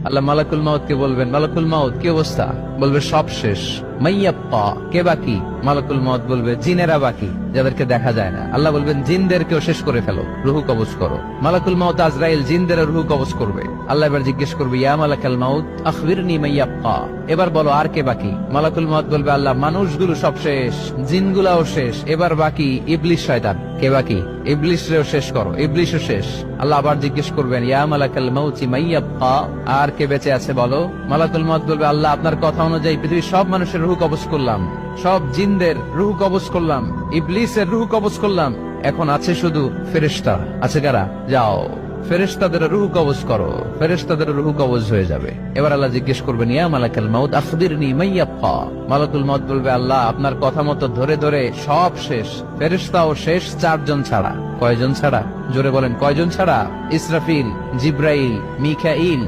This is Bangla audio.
আল্লাহ মালাকুল মাউতকে বলবেন, মালাকুল মাউত কি অবস্থা? বলবে সব শেষ। মাইয়াপ্পা, কে বাকি? মালাকুল মাউত বলবে জিনেরা বাকি, যাদেরকে দেখা যায় না। আল্লাহ বলবেন জিনদেরকেও শেষ করে ফেলো, রুহু কবজ করো। মালাকুল মাউত আজরাইল জিনদের রুহু কবজ করবে। আল্লাহ এবার জিজ্ঞেস করবে, ইয়া মালাকাল মাউত আখবিরনি মাইয়াপ্পা, এবার বলো আর কে বাকি? মালাকুল মাউত বলবে, আল্লাহ মানুষগুলো সব শেষ, জিনগুলাও শেষ, এবার বাকি ইবলিস শয়তান। কে বাকি? ইবলিসরেও শেষ করো, ইবলিসও শেষ। আল্লাহ আবার জিজ্ঞেস করবেন, ইয়া মালাকাল মাউতি মাইয়াব্বা, আর কে বেঁচে আছে বলো? মালাকুল মাউত বলবে, আল্লাহ আপনার কথা অনুযায়ী পৃথিবীর সব মানুষের রুহু কবজ করলাম, সব জিনদের রুহু কবজ করলাম, ইবলিসের রুহু কবজ করলাম, এখন আছে শুধু ফেরেশতা। আছে কারা? যাও ফেরেশতাদের রুহু কবজ করো। ফেরেশতাদের রুহু কবজ হয়ে যাবে। এবার আল্লাহ জিজ্ঞেস করবেন, ইয়া মালাকাল মাউত আখবিরনি মাইয়াব্বা। মালাকুল মাউত বলবে, আল্লাহ আপনার কথা মতো ধরে ধরে সব শেষ, ফেরেশতাও শেষ, 4 জন ছাড়া। কয়জন ছাড়া? জোরে বলেন, কয়জন ছাড়া? ইসরাফিল, জিব্রাইল, মিকাইল,